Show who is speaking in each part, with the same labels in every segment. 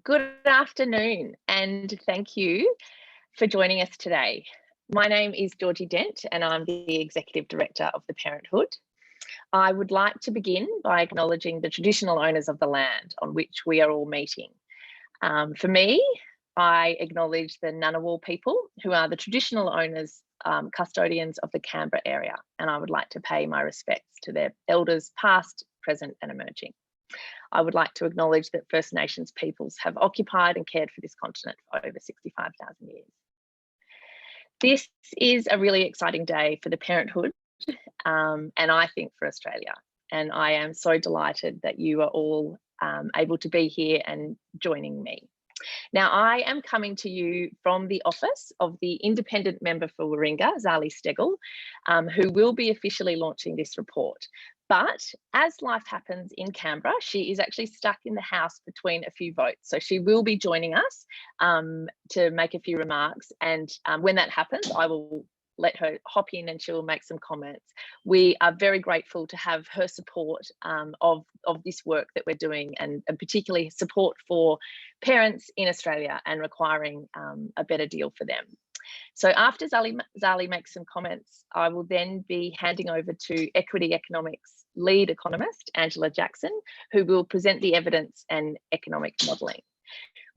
Speaker 1: Good afternoon, and thank you for joining us today. My name is Georgie Dent, and I'm the Executive Director of the Parenthood. I would like to begin by acknowledging the traditional owners of the land on which we are all meeting. For me, I acknowledge the Ngunnawal people, who are the traditional owners, custodians of the Canberra area, and I would like to pay my respects to their elders past, present and emerging. I would like to acknowledge that First Nations peoples have occupied and cared for this continent for over 65,000 years. This is a really exciting day for the Parenthood, and I think for Australia. And I am so delighted that you are all able to be here and joining me. Now, I am coming to you from the office of the Independent Member for Warringah, Zali Steggall, who will be officially launching this report. But as life happens in Canberra, she is actually stuck in the house between a few votes. So she will be joining us to make a few remarks. And when that happens, I will let her hop in and she will make some comments. We are very grateful to have her support of this work that we're doing, and particularly support for parents in Australia and requiring a better deal for them. So after Zali makes some comments, I will then be handing over to Equity Economics lead economist, Angela Jackson, who will present the evidence and economic modelling.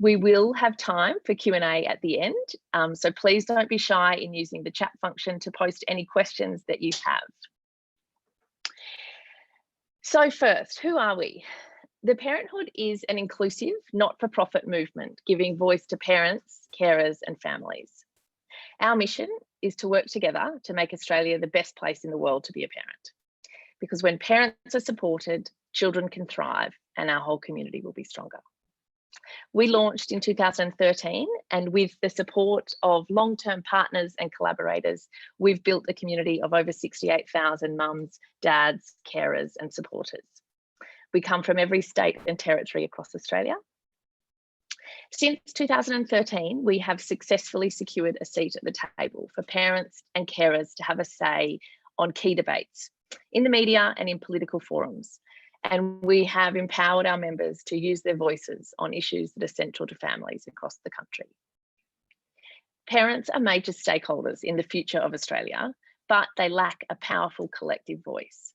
Speaker 1: We will have time for Q&A at the end, so please don't be shy in using the chat function to post any questions that you have. So first, who are we? The Parenthood is an inclusive, not-for-profit movement giving voice to parents, carers and families. Our mission is to work together to make Australia the best place in the world to be a parent. Because when parents are supported, children can thrive and our whole community will be stronger. We launched in 2013, and with the support of long-term partners and collaborators, we've built a community of over 68,000 mums, dads, carers and supporters. We come from every state and territory across Australia. Since 2013, we have successfully secured a seat at the table for parents and carers to have a say on key debates in the media and in political forums. And we have empowered our members to use their voices on issues that are central to families across the country. Parents are major stakeholders in the future of Australia, but they lack a powerful collective voice.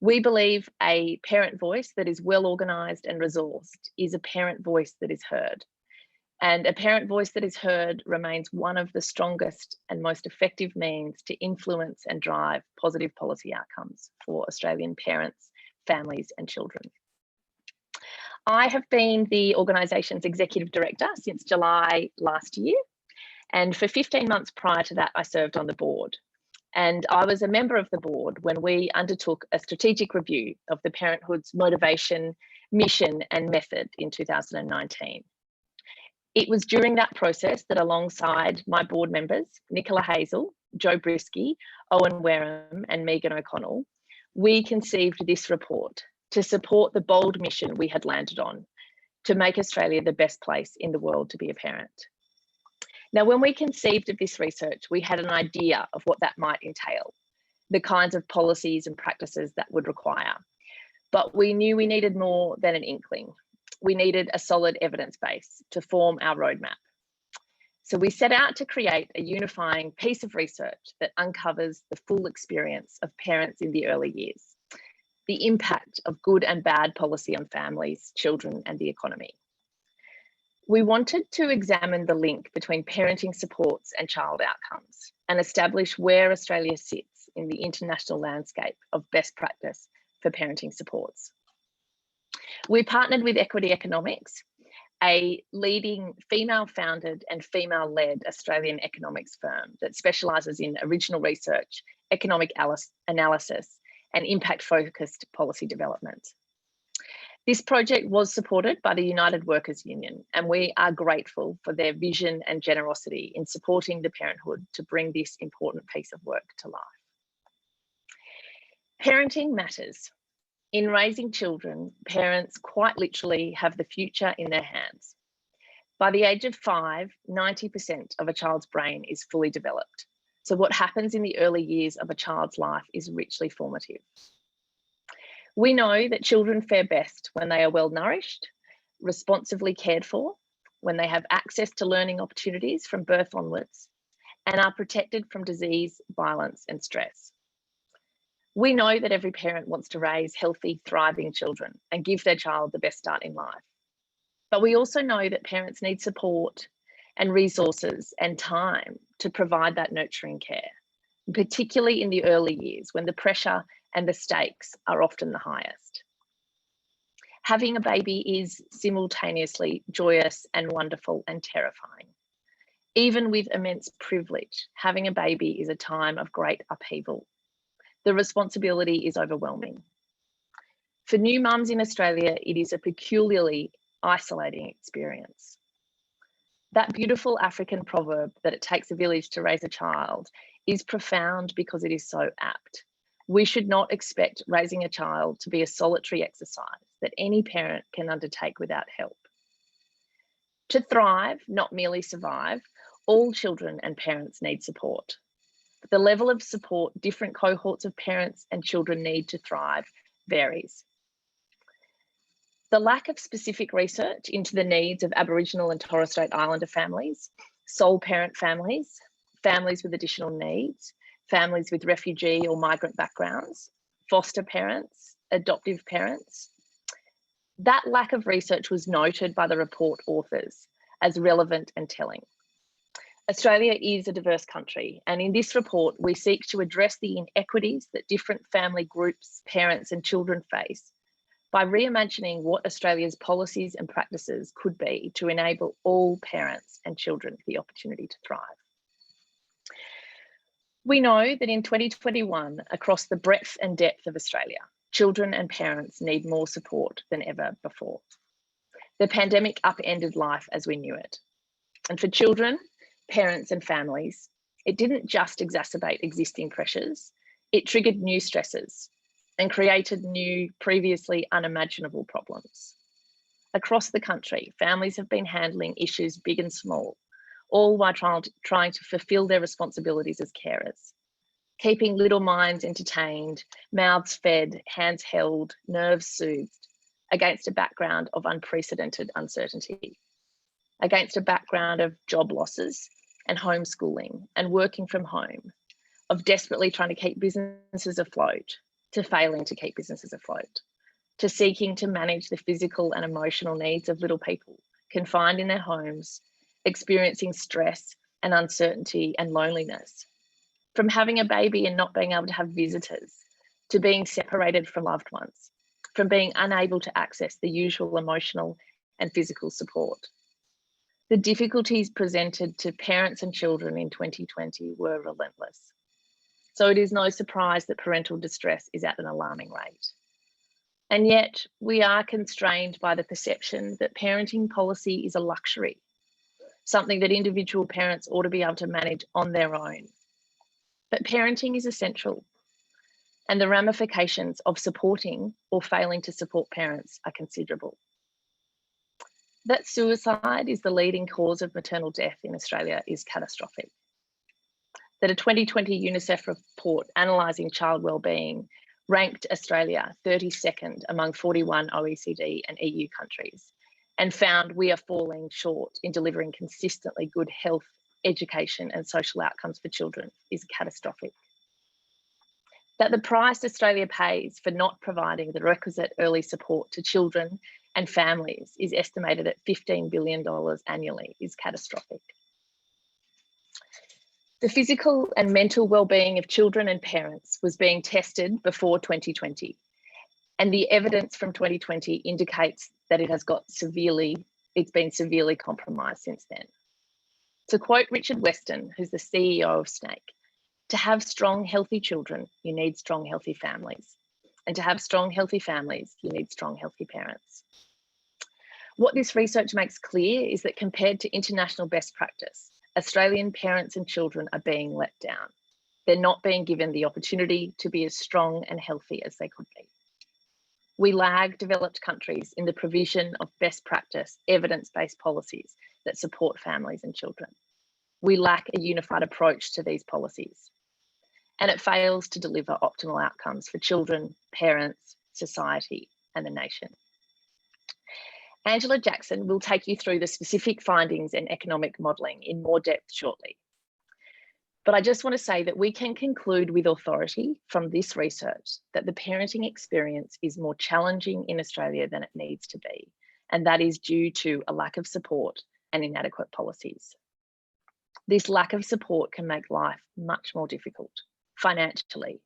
Speaker 1: We believe a parent voice that is well organised and resourced is a parent voice that is heard. And a parent voice that is heard remains one of the strongest and most effective means to influence and drive positive policy outcomes for Australian parents, families and children. I have been the organisation's executive director since July last year, and for 15 months prior to that I served on the board. And I was a member of the board when we undertook a strategic review of the Parenthood's motivation, mission and method in 2019. It was during that process that, alongside my board members, Nicola Hazel, Joe Brisky, Owen Wareham and Megan O'Connell, we conceived this report to support the bold mission we had landed on, to make Australia the best place in the world to be a parent. Now, when we conceived of this research, we had an idea of what that might entail, the kinds of policies and practices that would require. But we knew we needed more than an inkling. We needed a solid evidence base to form our roadmap. So we set out to create a unifying piece of research that uncovers the full experience of parents in the early years, the impact of good and bad policy on families, children and the economy. We wanted to examine the link between parenting supports and child outcomes and establish where Australia sits in the international landscape of best practice for parenting supports. We partnered with Equity Economics, a leading female-founded and female-led Australian economics firm that specialises in original research, economic analysis and impact-focused policy development. This project was supported by the United Workers Union, and we are grateful for their vision and generosity in supporting the Parenthood to bring this important piece of work to life. Parenting matters. In raising children, parents quite literally have the future in their hands. By the age of 5, 90% of a child's brain is fully developed. So what happens in the early years of a child's life is richly formative. We know that children fare best when they are well nourished, responsibly cared for, when they have access to learning opportunities from birth onwards, and are protected from disease, violence, and stress. We know that every parent wants to raise healthy, thriving children and give their child the best start in life. But we also know that parents need support and resources and time to provide that nurturing care, particularly in the early years when the pressure and the stakes are often the highest. Having a baby is simultaneously joyous and wonderful and terrifying. Even with immense privilege, having a baby is a time of great upheaval. The responsibility is overwhelming. For new mums in Australia, it is a peculiarly isolating experience. That beautiful African proverb that it takes a village to raise a child is profound because it is so apt. We should not expect raising a child to be a solitary exercise that any parent can undertake without help. To thrive, not merely survive, all children and parents need support. But the level of support different cohorts of parents and children need to thrive varies. The lack of specific research into the needs of Aboriginal and Torres Strait Islander families, sole parent families, families with additional needs, families with refugee or migrant backgrounds, foster parents, adoptive parents. That lack of research was noted by the report authors as relevant and telling. Australia is a diverse country, and in this report, we seek to address the inequities that different family groups, parents, and children face by reimagining what Australia's policies and practices could be to enable all parents and children the opportunity to thrive. We know that in 2021, across the breadth and depth of Australia, children and parents need more support than ever before. The pandemic upended life as we knew it. And for children, parents, and families, it didn't just exacerbate existing pressures, it triggered new stresses and created new, previously unimaginable problems. Across the country, families have been handling issues big and small, all while trying to fulfill their responsibilities as carers, keeping little minds entertained, mouths fed, hands held, nerves soothed, against a background of unprecedented uncertainty, against a background of job losses and homeschooling and working from home, of desperately trying to keep businesses afloat, to failing to keep businesses afloat, to seeking to manage the physical and emotional needs of little people confined in their homes, experiencing stress and uncertainty and loneliness, from having a baby and not being able to have visitors, to being separated from loved ones, from being unable to access the usual emotional and physical support. The difficulties presented to parents and children in 2020 were relentless. So it is no surprise that parental distress is at an alarming rate. And yet we are constrained by the perception that parenting policy is a luxury, something that individual parents ought to be able to manage on their own. But parenting is essential, and the ramifications of supporting or failing to support parents are considerable. That suicide is the leading cause of maternal death in Australia is catastrophic. That a 2020 UNICEF report analysing child wellbeing ranked Australia 32nd among 41 OECD and EU countries and found we are falling short in delivering consistently good health, education and social outcomes for children is catastrophic. That the price Australia pays for not providing the requisite early support to children and families is estimated at $15 billion annually is catastrophic. The physical and mental well-being of children and parents was being tested before 2020, and the evidence from 2020 indicates that it's been severely compromised since then. To quote Richard Weston, who's the CEO of Snake, to have strong, healthy children, you need strong, healthy families. And to have strong, healthy families, you need strong, healthy parents. What this research makes clear is that compared to international best practice, Australian parents and children are being let down. They're not being given the opportunity to be as strong and healthy as they could be. We lag developed countries in the provision of best practice, evidence-based policies that support families and children. We lack a unified approach to these policies, and it fails to deliver optimal outcomes for children, parents, society, and the nation. Angela Jackson will take you through the specific findings and economic modelling in more depth shortly. But I just want to say that we can conclude with authority from this research that the parenting experience is more challenging in Australia than it needs to be, and that is due to a lack of support and inadequate policies. This lack of support can make life much more difficult, financially,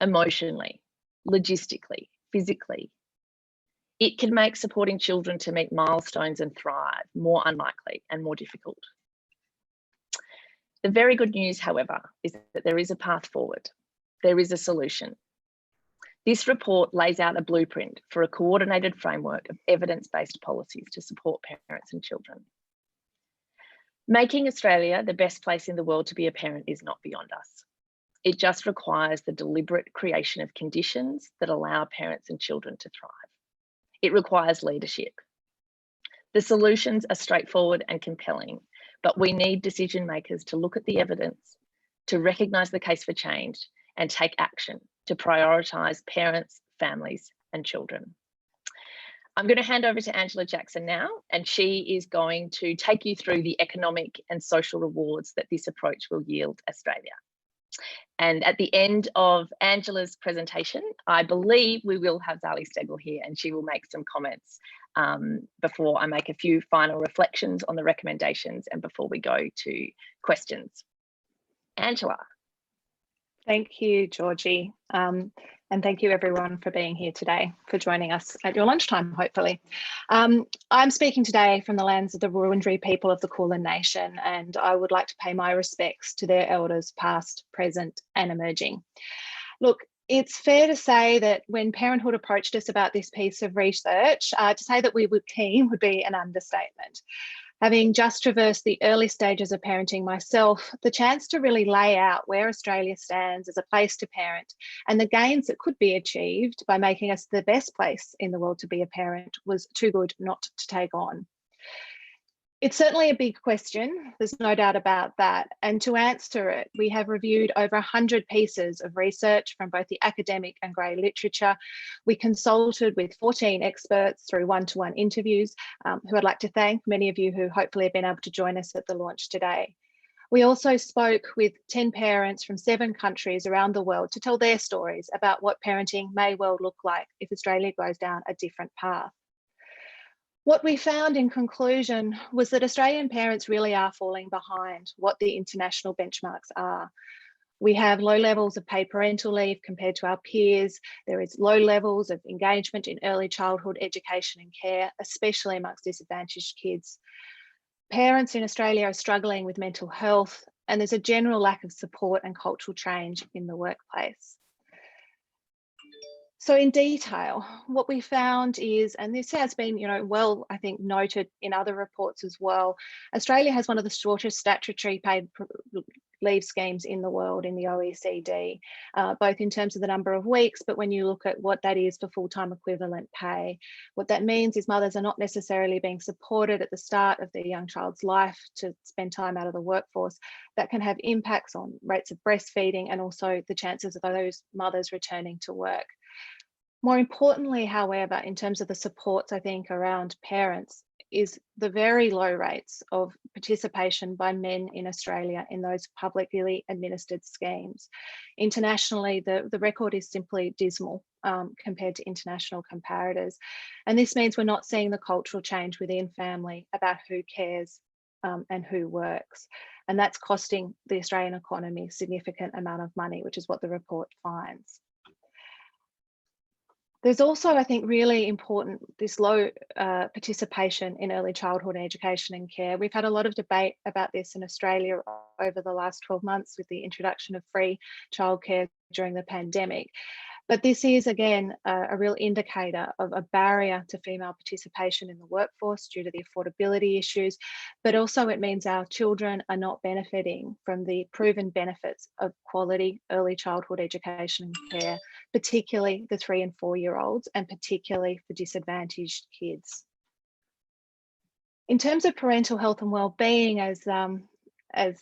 Speaker 1: emotionally, logistically, physically. It can make supporting children to meet milestones and thrive more unlikely and more difficult. The very good news, however, is that there is a path forward. There is a solution. This report lays out a blueprint for a coordinated framework of evidence-based policies to support parents and children. Making Australia the best place in the world to be a parent is not beyond us. It just requires the deliberate creation of conditions that allow parents and children to thrive. It requires leadership. The solutions are straightforward and compelling, but we need decision makers to look at the evidence, to recognise the case for change, and take action to prioritise parents, families, and children. I'm going to hand over to Angela Jackson now, and she is going to take you through the economic and social rewards that this approach will yield Australia. And at the end of Angela's presentation, I believe we will have Zali Stegel here, and she will make some comments before I make a few final reflections on the recommendations and before we go to questions. Angela.
Speaker 2: Thank you, Georgie. And thank you everyone for being here today, for joining us at your lunchtime, hopefully. I'm speaking today from the lands of the Wurundjeri people of the Kulin Nation, and I would like to pay my respects to their elders past, present and emerging. Look, it's fair to say that when Parenthood approached us about this piece of research, to say that we were keen would be an understatement. Having just traversed the early stages of parenting myself, the chance to really lay out where Australia stands as a place to parent and the gains that could be achieved by making us the best place in the world to be a parent was too good not to take on. It's certainly a big question, there's no doubt about that. And to answer it, we have reviewed over 100 pieces of research from both the academic and grey literature. We consulted with 14 experts through one-to-one interviews, who I'd like to thank, many of you who hopefully have been able to join us at the launch today. We also spoke with 10 parents from 7 countries around the world to tell their stories about what parenting may well look like if Australia goes down a different path. What we found in conclusion was that Australian parents really are falling behind what the international benchmarks are. We have low levels of paid parental leave compared to our peers. There is low levels of engagement in early childhood education and care, especially amongst disadvantaged kids. Parents in Australia are struggling with mental health, and there's a general lack of support and cultural change in the workplace. So in detail, what we found is, and this has been, well, I think noted in other reports as well, Australia has one of the shortest statutory paid leave schemes in the world in the OECD, both in terms of the number of weeks, but when you look at what that is for full-time equivalent pay, what that means is mothers are not necessarily being supported at the start of their young child's life to spend time out of the workforce. That can have impacts on rates of breastfeeding and also the chances of those mothers returning to work. More importantly, however, in terms of the supports, I think, around parents is the very low rates of participation by men in Australia in those publicly administered schemes. Internationally, the record is simply dismal compared to international comparators. And this means we're not seeing the cultural change within family about who cares and who works. And that's costing the Australian economy a significant amount of money, which is what the report finds. There's also, I think, really important, this low participation in early childhood education and care. We've had a lot of debate about this in Australia over the last 12 months with the introduction of free childcare during the pandemic. But this is, again, a real indicator of a barrier to female participation in the workforce due to the affordability issues, but also it means our children are not benefiting from the proven benefits of quality early childhood education and care, particularly the 3 and 4-year-olds, and particularly for disadvantaged kids. In terms of parental health and wellbeing, as as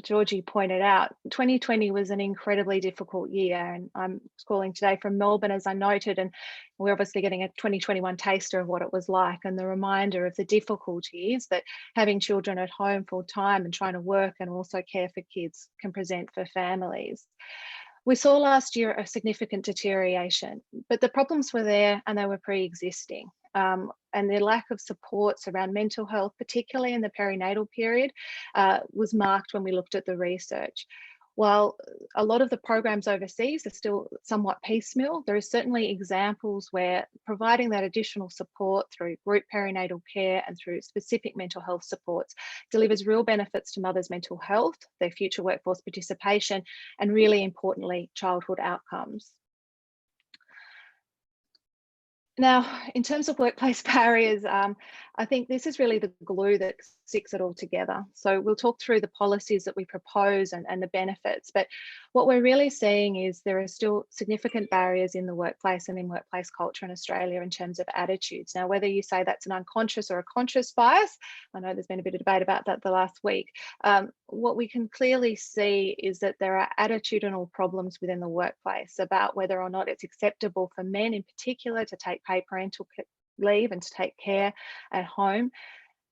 Speaker 2: Georgie pointed out, 2020 was an incredibly difficult year, and I'm calling today from Melbourne, as I noted, and we're obviously getting a 2021 taster of what it was like, and the reminder of the difficulties that having children at home full time and trying to work and also care for kids can present for families. We saw last year a significant deterioration, but the problems were there and they were pre-existing. And the lack of supports around mental health, particularly in the perinatal period, was marked when we looked at the research. While a lot of the programs overseas are still somewhat piecemeal, there are certainly examples where providing that additional support through group perinatal care and through specific mental health supports delivers real benefits to mothers' mental health, their future workforce participation, and really importantly, childhood outcomes. Now, in terms of workplace barriers, I think this is really the glue that sticks it all together. So we'll talk through the policies that we propose and the benefits, but what we're really seeing is there are still significant barriers in the workplace and in workplace culture in Australia in terms of attitudes. Now, whether you say that's an unconscious or a conscious bias, I know there's been a bit of debate about that the last week, what we can clearly see is that there are attitudinal problems within the workplace about whether or not it's acceptable for men in particular to take paid parental leave and to take care at home.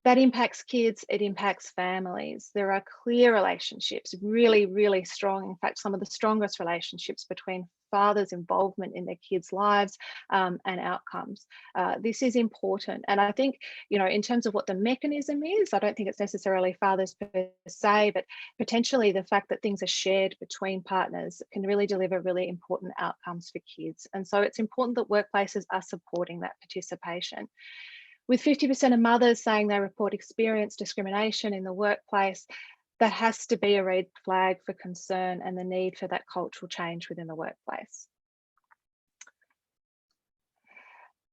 Speaker 2: That impacts kids, it impacts families. There are clear relationships, really, really strong, in fact, some of the strongest relationships between fathers' involvement in their kids' lives and outcomes. This is important. And I think, you know, in terms of what the mechanism is, I don't think it's necessarily fathers per se, but potentially the fact that things are shared between partners can really deliver really important outcomes for kids. And so it's important that workplaces are supporting that participation. With 50% of mothers saying they report experience discrimination in the workplace, that has to be a red flag for concern and the need for that cultural change within the workplace.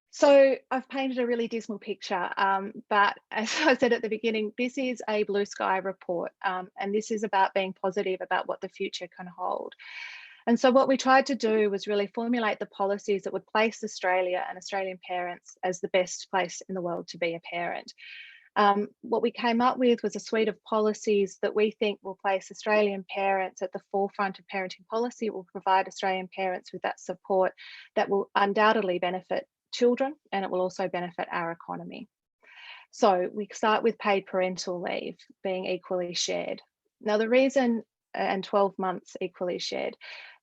Speaker 2: So I've painted a really dismal picture, but as I said at the beginning, this is a blue sky report, and this is about being positive about what the future can hold. And so what we tried to do was really formulate the policies that would place Australia and Australian parents as the best place in the world to be a parent. What we came up with was a suite of policies that we think will place Australian parents at the forefront of parenting policy. It will provide Australian parents with that support that will undoubtedly benefit children, and it will also benefit our economy. So we start with paid parental leave being equally shared. Now the reason, and 12 months equally shared.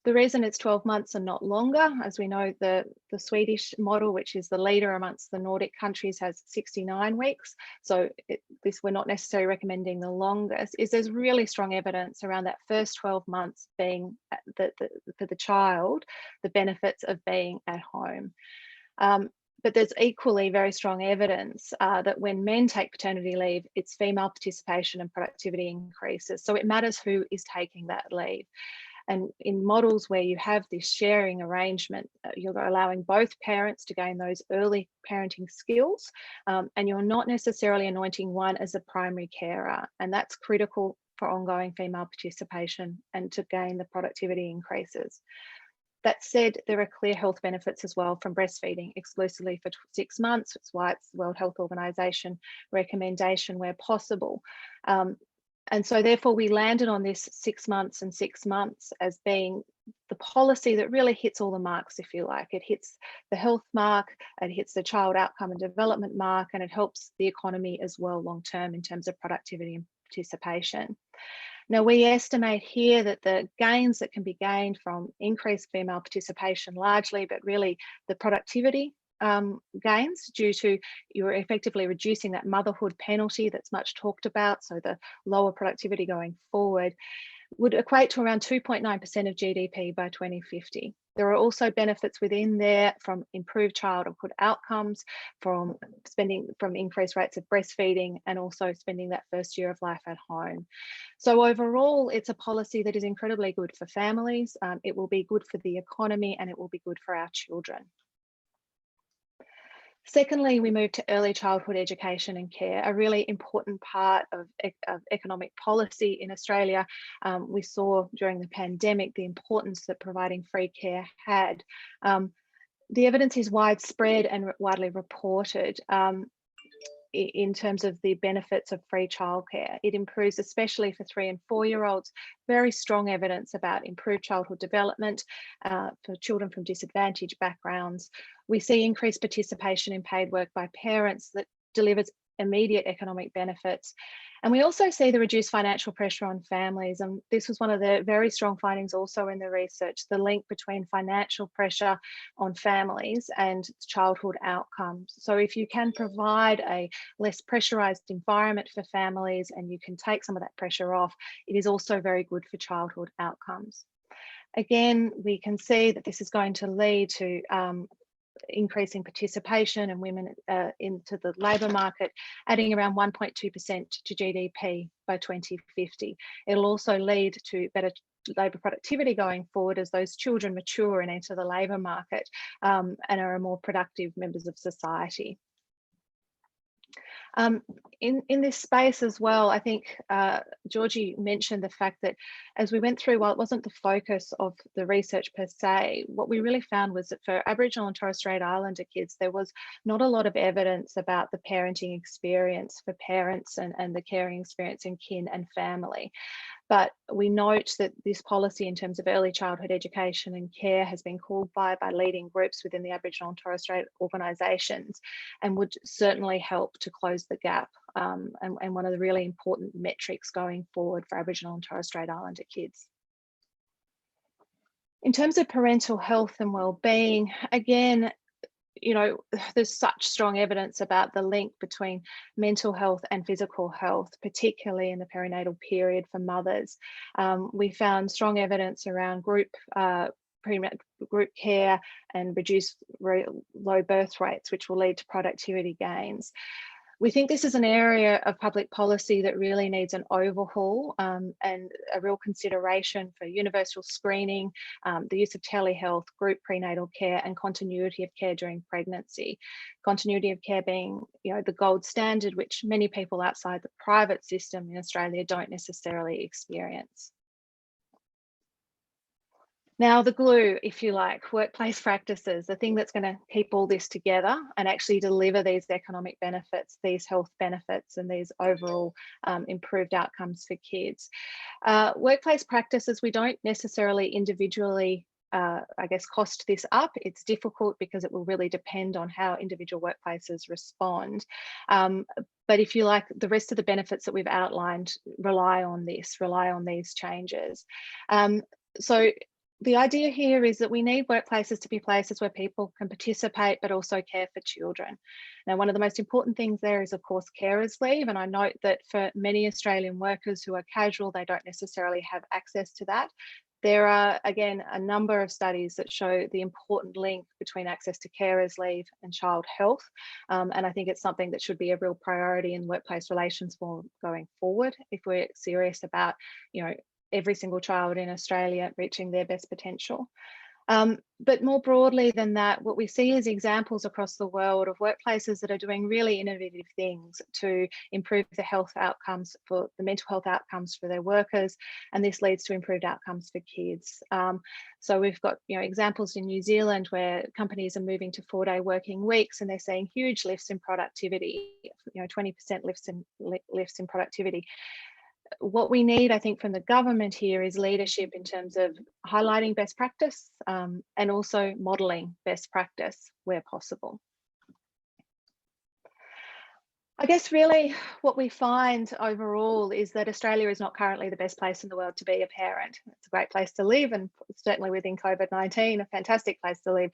Speaker 2: The reason it's 12 months and not longer, as we know, the Swedish model, which is the leader amongst the Nordic countries, has 69 weeks. So we're not necessarily recommending the longest, is there's really strong evidence around that first 12 months being for the child, the benefits of being at home. But there's equally very strong evidence that when men take paternity leave, it's female participation and productivity increases. So it matters who is taking that leave. And in models where you have this sharing arrangement, you're allowing both parents to gain those early parenting skills, and you're not necessarily anointing one as a primary carer. And that's critical for ongoing female participation and to gain the productivity increases. That said, there are clear health benefits as well from breastfeeding exclusively for 6 months. It's why it's the World Health Organization recommendation where possible. And so therefore we landed on this 6 months and 6 months as being the policy that really hits all the marks, if you like. It hits the health mark, it hits the child outcome and development mark, and it helps the economy as well long-term in terms of productivity and participation. Now, we estimate here that the gains that can be gained from increased female participation largely, but really the productivity gains due to you're effectively reducing that motherhood penalty that's much talked about, so the lower productivity going forward, would equate to around 2.9% of GDP by 2050. There are also benefits within there from improved childhood outcomes, from increased rates of breastfeeding, and also spending that first year of life at home. So overall, it's a policy that is incredibly good for families. It will be good for the economy, and it will be good for our children. Secondly, we move to early childhood education and care, a really important part of economic policy in Australia. We saw during the pandemic the importance that providing free care had. The evidence is widespread and widely reported. in terms of the benefits of free childcare. It improves, especially for 3 and 4-year-olds, very strong evidence about improved childhood development for children from disadvantaged backgrounds. We see increased participation in paid work by parents that delivers immediate economic benefits. And we also see the reduced financial pressure on families. And this was one of the very strong findings also in the research, the link between financial pressure on families and childhood outcomes. So if you can provide a less pressurized environment for families and you can take some of that pressure off, it is also very good for childhood outcomes. Again, we can see that this is going to lead to increasing participation and women into the labour market, adding around 1.2% to GDP by 2050. It'll also lead to better labour productivity going forward as those children mature and enter the labour market and are more productive members of society. In this space as well, I think Georgie mentioned the fact that as we went through, while it wasn't the focus of the research per se, what we really found was that for Aboriginal and Torres Strait Islander kids, there was not a lot of evidence about the parenting experience for parents and the caring experience in kin and family. But we note that this policy in terms of early childhood education and care has been called by leading groups within the Aboriginal and Torres Strait organisations and would certainly help to close the gap and one of the really important metrics going forward for Aboriginal and Torres Strait Islander kids. In terms of parental health and wellbeing, again, you know, there's such strong evidence about the link between mental health and physical health, particularly in the perinatal period for mothers. We found strong evidence around group care and reduced low birth rates, which will lead to productivity gains. We think this is an area of public policy that really needs an overhaul and a real consideration for universal screening, the use of telehealth, group prenatal care, and continuity of care during pregnancy. Continuity of care being, you know, the gold standard, which many people outside the private system in Australia don't necessarily experience. Now, the glue, if you like, workplace practices, the thing that's going to keep all this together and actually deliver these economic benefits, these health benefits, and these overall improved outcomes for kids. Workplace practices, we don't necessarily individually, I guess, cost this up. It's difficult because it will really depend on how individual workplaces respond. But if you like, the rest of the benefits that we've outlined rely on these changes. So the idea here is that we need workplaces to be places where people can participate, but also care for children. Now, one of the most important things there is, of course, carers leave. And I note that for many Australian workers who are casual, they don't necessarily have access to that. There are, again, a number of studies that show the important link between access to carers leave and child health. And I think it's something that should be a real priority in workplace relations going forward if we're serious about, you know, every single child in Australia reaching their best potential. But more broadly than that, what we see is examples across the world of workplaces that are doing really innovative things to improve the health outcomes, for the mental health outcomes for their workers, and this leads to improved outcomes for kids. So we've got, you know, examples in New Zealand where companies are moving to 4-day working weeks, and they're seeing huge lifts in productivity, you know, 20% lifts in productivity. What we need, I think, from the government here is leadership in terms of highlighting best practice and also modelling best practice where possible. I guess really what we find overall is that Australia is not currently the best place in the world to be a parent. It's a great place to live, and certainly within COVID-19, a fantastic place to live,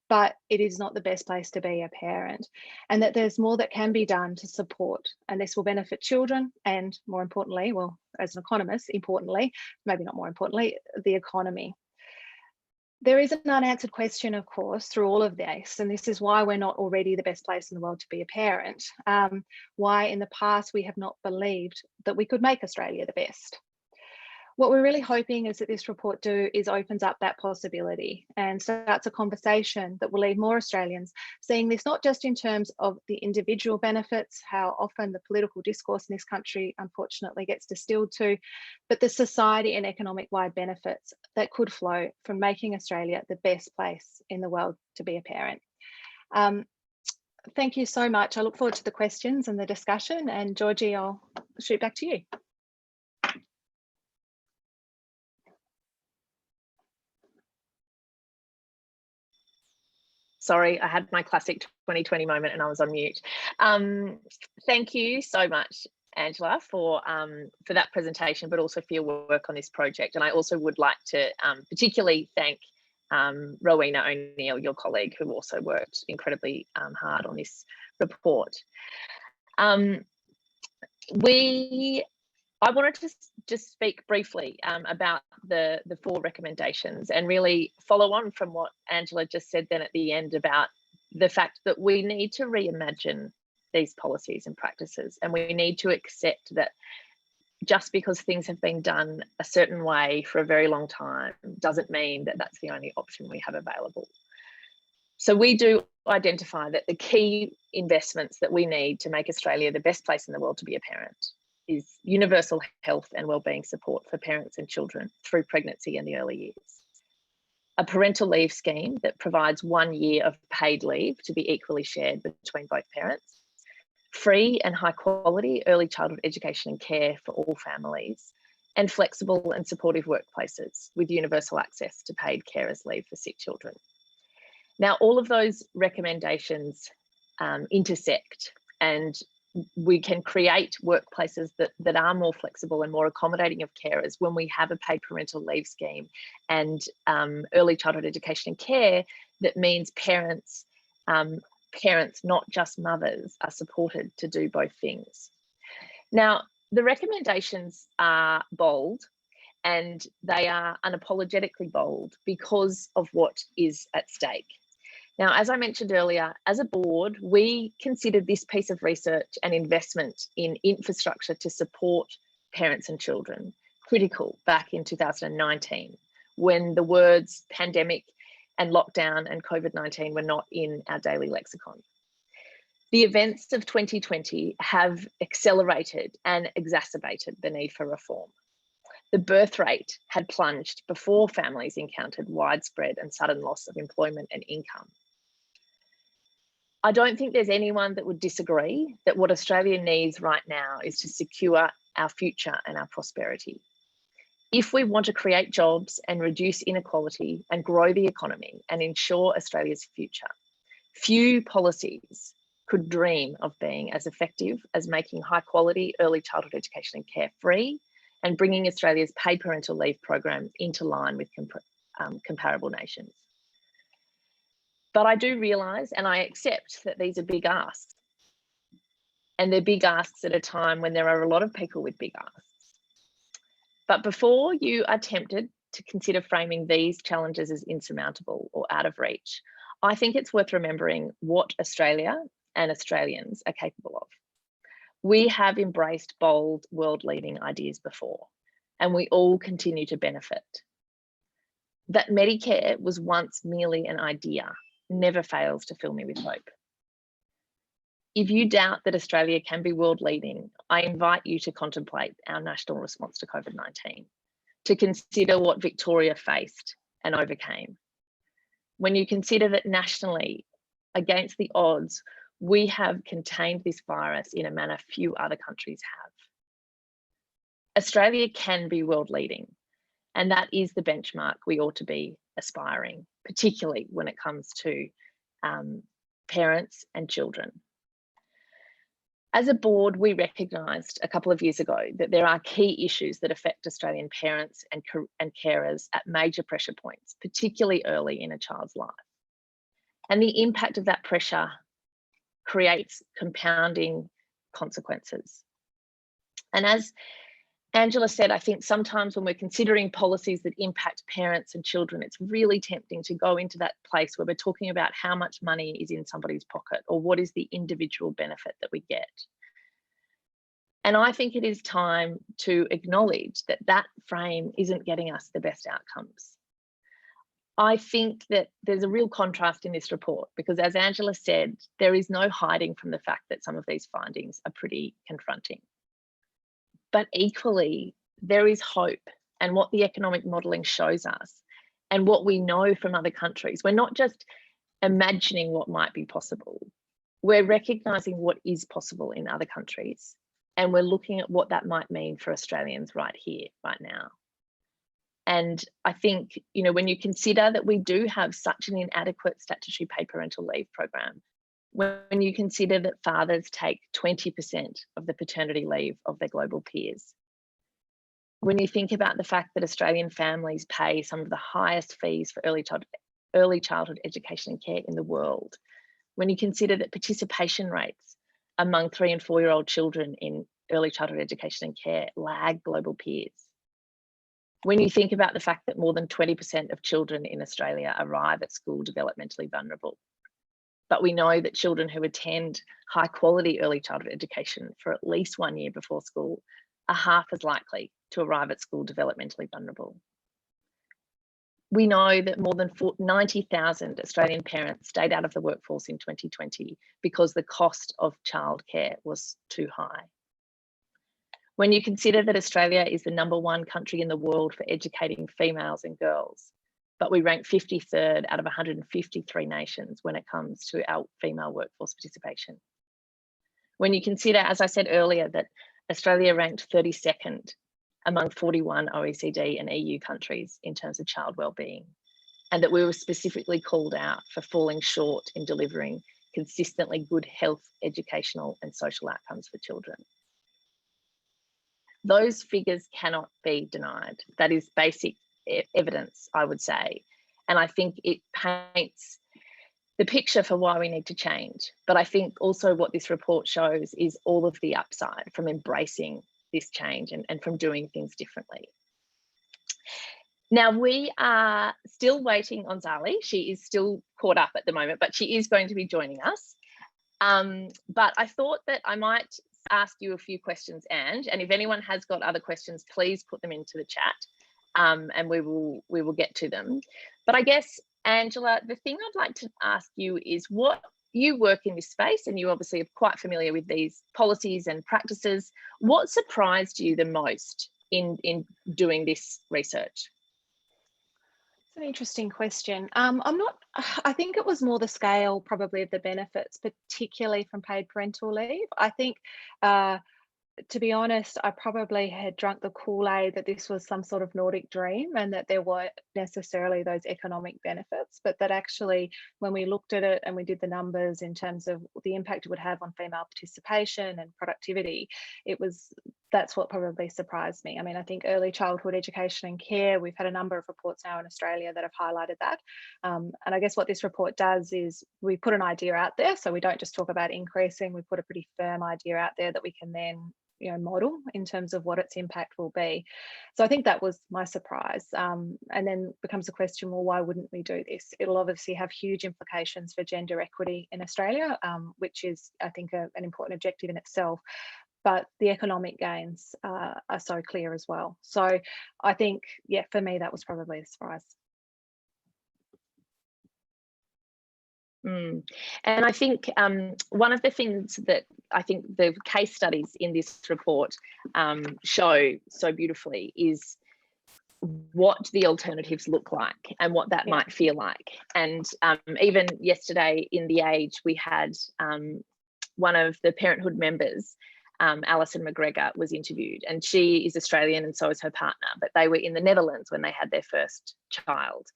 Speaker 2: but it is not the best place to be a parent, and that there's more that can be done to support, and this will benefit children and, more importantly, well, as an economist, importantly, maybe not more importantly, the economy. There is an unanswered question, of course, through all of this, and this is why we're not already the best place in the world to be a parent. Why in the past we have not believed that we could make Australia the best. What we're really hoping is that this report opens up that possibility and starts a conversation that will lead more Australians seeing this not just in terms of the individual benefits, how often the political discourse in this country unfortunately gets distilled to, but the society and economic wide benefits that could flow from making Australia the best place in the world to be a parent. Thank you so much. I look forward to the questions and the discussion. And Georgie, I'll shoot back to you.
Speaker 1: Sorry, I had my classic 2020 moment and I was on mute. Thank you so much, Angela, for that presentation, but also for your work on this project. And I also would like to particularly thank Rowena O'Neill, your colleague, who also worked incredibly hard on this report. I wanted to just speak briefly about the 4 recommendations and really follow on from what Angela just said then at the end about the fact that we need to reimagine these policies and practices, and we need to accept that just because things have been done a certain way for a very long time doesn't mean that that's the only option we have available. So we do identify that the key investments that we need to make Australia the best place in the world to be a parent is universal health and wellbeing support for parents and children through pregnancy and the early years. A parental leave scheme that provides 1 year of paid leave to be equally shared between both parents. Free and high quality early childhood education and care for all families, and flexible and supportive workplaces with universal access to paid carers leave for sick children. Now, all of those recommendations intersect, and we can create workplaces that are more flexible and more accommodating of carers when we have a paid parental leave scheme and early childhood education and care that means parents, not just mothers, are supported to do both things. Now, the recommendations are bold, and they are unapologetically bold because of what is at stake. Now, as I mentioned earlier, as a board, we considered this piece of research and investment in infrastructure to support parents and children critical back in 2019, when the words pandemic and lockdown and COVID-19 were not in our daily lexicon. The events of 2020 have accelerated and exacerbated the need for reform. The birth rate had plunged before families encountered widespread and sudden loss of employment and income. I don't think there's anyone that would disagree that what Australia needs right now is to secure our future and our prosperity. If we want to create jobs and reduce inequality and grow the economy and ensure Australia's future, few policies could dream of being as effective as making high quality early childhood education and care free and bringing Australia's paid parental leave program into line with comparable nations. But I do realise and I accept that these are big asks. And they're big asks at a time when there are a lot of people with big asks. But before you are tempted to consider framing these challenges as insurmountable or out of reach, I think it's worth remembering what Australia and Australians are capable of. We have embraced bold, world-leading ideas before, and we all continue to benefit. That Medicare was once merely an idea never fails to fill me with hope. If you doubt that Australia can be world leading, I invite you to contemplate our national response to COVID-19, to consider what Victoria faced and overcame. When you consider that nationally, against the odds, we have contained this virus in a manner few other countries have. Australia can be world leading, and that is the benchmark we ought to be aspiring, particularly when it comes to parents and children. As a board, we recognised a couple of years ago that there are key issues that affect Australian parents and carers at major pressure points, particularly early in a child's life. And the impact of that pressure creates compounding consequences. And as Angela said, I think sometimes when we're considering policies that impact parents and children, it's really tempting to go into that place where we're talking about how much money is in somebody's pocket or what is the individual benefit that we get. And I think it is time to acknowledge that that frame isn't getting us the best outcomes. I think that there's a real contrast in this report because, as Angela said, there is no hiding from the fact that some of these findings are pretty confronting. But equally, there is hope, and what the economic modelling shows us and what we know from other countries. We're not just imagining what might be possible. we're recognising what is possible in other countries, and we're looking at what that might mean for Australians right here, right now. And I think, you know, when you consider that we do have such an inadequate statutory paid parental leave program, when you consider that fathers take 20% of the paternity leave of their global peers, when you think about the fact that Australian families pay some of the highest fees for early childhood education and care in the world, when you consider that participation rates among 3 and 4-year-old children in early childhood education and care lag global peers, when you think about the fact that more than 20% of children in Australia arrive at school developmentally vulnerable, but we know that children who attend high quality early childhood education for at least 1 year before school are half as likely to arrive at school developmentally vulnerable. We know that more than 90,000 Australian parents stayed out of the workforce in 2020 because the cost of childcare was too high. When you consider that Australia is the #1 country in the world for educating females and girls, but we rank 53rd out of 153 nations when it comes to our female workforce participation. When you consider, as I said earlier, that Australia ranked 32nd among 41 OECD and EU countries in terms of child wellbeing, and that we were specifically called out for falling short in delivering consistently good health, educational and social outcomes for children. Those figures cannot be denied. That is basic evidence, I would say. And I think it paints the picture for why we need to change. But I think also what this report shows is all of the upside from embracing this change and from doing things differently. Now, we are still waiting on Zali. She is still caught up at the moment, but she is going to be joining us. But I thought that I might ask you a few questions, Ange, and if anyone has got other questions, please put them into the chat, and we will get to them. But I guess, Angela, the thing I'd like to ask you is, what you work in this space and you obviously are quite familiar with these policies and practices. What surprised you the most in doing this research?
Speaker 2: It's an interesting question. I think it was more the scale probably of the benefits, particularly from paid parental leave. I think, to be honest, I probably had drunk the Kool-Aid that this was some sort of Nordic dream and that there weren't necessarily those economic benefits, but that actually when we looked at it and we did the numbers in terms of the impact it would have on female participation and productivity, that's what probably surprised me. I mean, I think early childhood education and care, we've had a number of reports now in Australia that have highlighted that. And I guess what this report does is we put an idea out there. So we don't just talk about increasing, we put a pretty firm idea out there that we can then model in terms of what its impact will be. So I think that was my surprise. And then becomes a question, well, why wouldn't we do this? It'll obviously have huge implications for gender equity in Australia, which is, I think, an important objective in itself. But the economic gains are so clear as well. So I think, yeah, for me, that was probably a surprise.
Speaker 1: And I think one of the things that I think the case studies in this report show so beautifully is what the alternatives look like and what that might feel like. And even yesterday in The Age, we had one of the Parenthood members, Alison McGregor, was interviewed, and she is Australian and so is her partner, but they were in the Netherlands when they had their first child.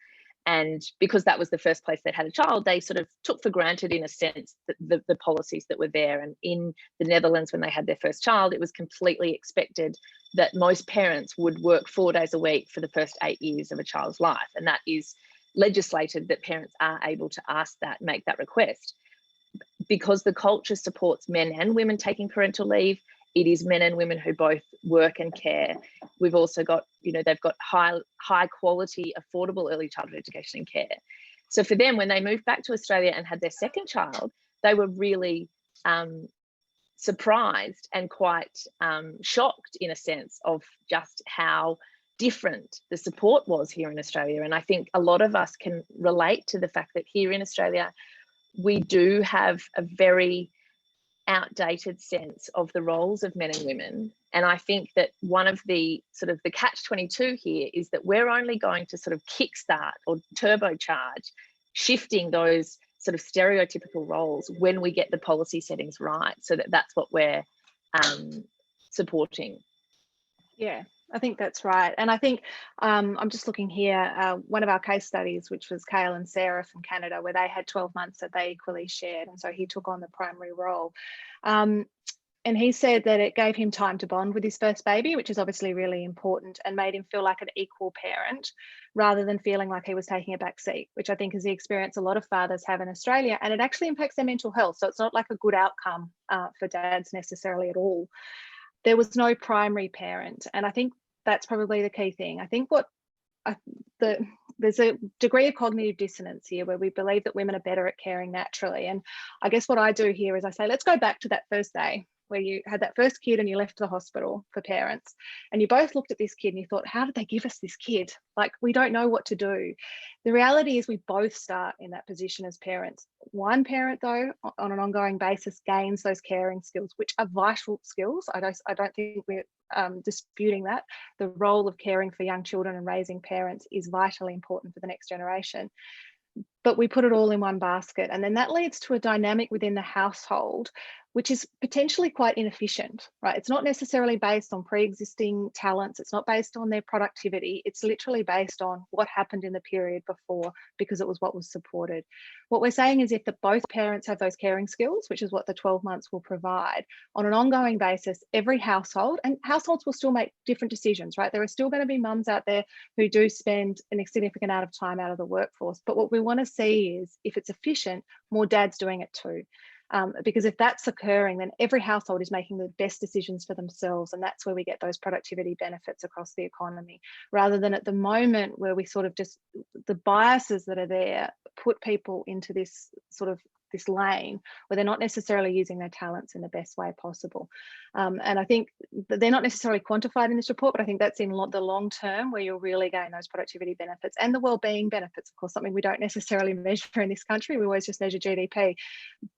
Speaker 1: And because that was the first place they'd had a child, they sort of took for granted, in a sense, the policies that were there. And in the Netherlands, when they had their first child, it was completely expected that most parents would work 4 days a week for the first 8 years of a child's life. And that is legislated, that parents are able to ask that, make that request. Because the culture supports men and women taking parental leave, it is men and women who both work and care. We've also got, they've got high quality, affordable early childhood education and care. So for them, when they moved back to Australia and had their second child, they were really surprised and quite shocked, in a sense, of just how different the support was here in Australia. And I think a lot of us can relate to the fact that here in Australia, we do have a very outdated sense of the roles of men and women. And I think that one of the sort of the catch-22 here is that we're only going to sort of kickstart or turbocharge shifting those sort of stereotypical roles when we get the policy settings right, so that that's what we're supporting.
Speaker 2: Yeah, I think that's right. And I think I'm just looking here, one of our case studies, which was Kale and Sarah from Canada, where they had 12 months that they equally shared. And so he took on the primary role. And he said that it gave him time to bond with his first baby, which is obviously really important, and made him feel like an equal parent rather than feeling like he was taking a back seat, which I think is the experience a lot of fathers have in Australia. And it actually impacts their mental health. So it's not like a good outcome for dads necessarily at all. There was no primary parent. And I think that's probably the key thing. I think there's a degree of cognitive dissonance here where we believe that women are better at caring naturally. And I guess what I do here is I say, let's go back to that first day where you had that first kid and you left the hospital for parents, and you both looked at this kid and you thought, how did they give us this kid? Like, we don't know what to do. The reality is we both start in that position as parents. One parent, though, on an ongoing basis gains those caring skills, which are vital skills. I don't think we're disputing that. The role of caring for young children and raising parents is vitally important for the next generation. But we put it all in one basket. And then that leads to a dynamic within the household, which is potentially quite inefficient, right? It's not necessarily based on pre-existing talents. It's not based on their productivity. It's literally based on what happened in the period before, because it was what was supported. What we're saying is if both parents have those caring skills, which is what the 12 months will provide, on an ongoing basis, every household, and households will still make different decisions, right? There are still going to be mums out there who do spend a significant amount of time out of the workforce. But what we want to see is, if it's efficient, more dads doing it too. Because if that's occurring, then every household is making the best decisions for themselves, and that's where we get those productivity benefits across the economy, rather than at the moment where we sort of just, the biases that are there put people into this sort of this lane where they're not necessarily using their talents in the best way possible. And I think they're not necessarily quantified in this report, but I think that's in the long term where you'll really gain those productivity benefits and the well-being benefits, of course, something we don't necessarily measure in this country. We always just measure GDP.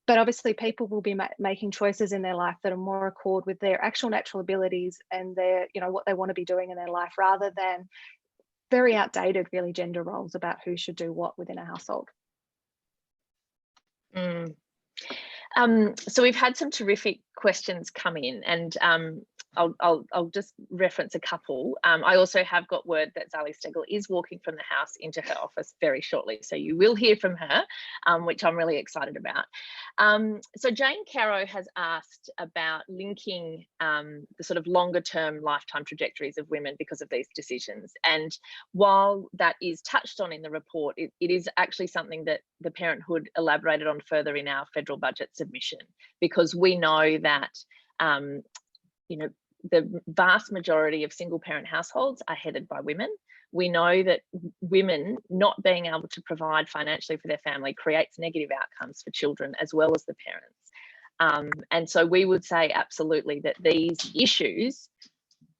Speaker 2: But obviously people will be making choices in their life that are more accord with their actual natural abilities and their, what they want to be doing in their life, rather than very outdated, really, gender roles about who should do what within a household.
Speaker 1: So we've had some terrific questions come in, and I'll just reference a couple. I also have got word that Zali Stegel is walking from the house into her office very shortly, so you will hear from her, which I'm really excited about. So Jane Caro has asked about linking the sort of longer term lifetime trajectories of women because of these decisions. And while that is touched on in the report, it is actually something that the Parenthood elaborated on further in our federal budget submission, because we know that the vast majority of single parent households are headed by women. We know that women not being able to provide financially for their family creates negative outcomes for children as well as the parents. And so we would say absolutely that these issues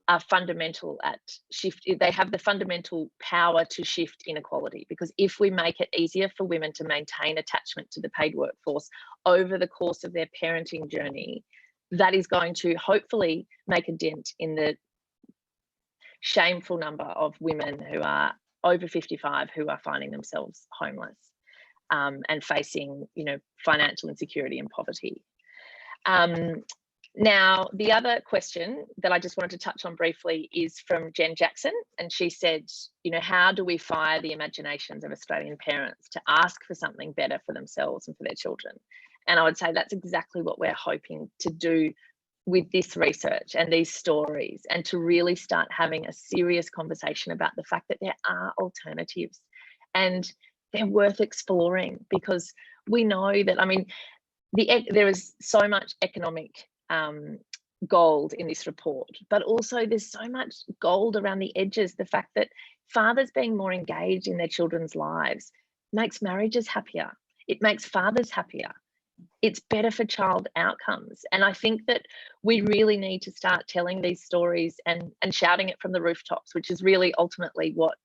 Speaker 1: are fundamental at shift. They have the fundamental power to shift inequality, because if we make it easier for women to maintain attachment to the paid workforce over the course of their parenting journey, that is going to hopefully make a dent in the shameful number of women who are over 55 who are finding themselves homeless and facing, financial insecurity and poverty. Now, the other question that I just wanted to touch on briefly is from Jen Jackson, and she said, how do we fire the imaginations of Australian parents to ask for something better for themselves and for their children? And I would say that's exactly what we're hoping to do with this research and these stories, and to really start having a serious conversation about the fact that there are alternatives and they're worth exploring, because we know that, there is so much economic gold in this report, but also there's so much gold around the edges. The fact that fathers being more engaged in their children's lives makes marriages happier. It makes fathers happier. It's better for child outcomes. And I think that we really need to start telling these stories and shouting it from the rooftops, which is really ultimately what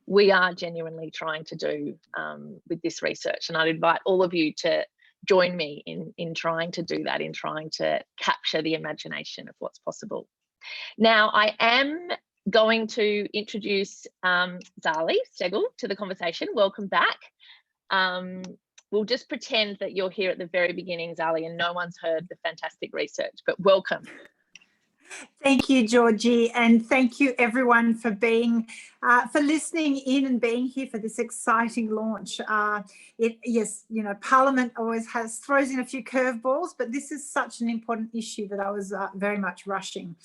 Speaker 1: we are genuinely trying to do with this research. And I'd invite all of you to join me in trying to do that, in trying to capture the imagination of what's possible. Now, I am going to introduce Zali Stegel to the conversation. Welcome back. We'll just pretend that you're here at the very beginning, Zali, and no one's heard the fantastic research, but welcome.
Speaker 3: Thank you, Georgie, and thank you everyone for listening in and being here for this exciting launch. Yes, you know, Parliament always throws in a few curveballs, but this is such an important issue that I was very much rushing.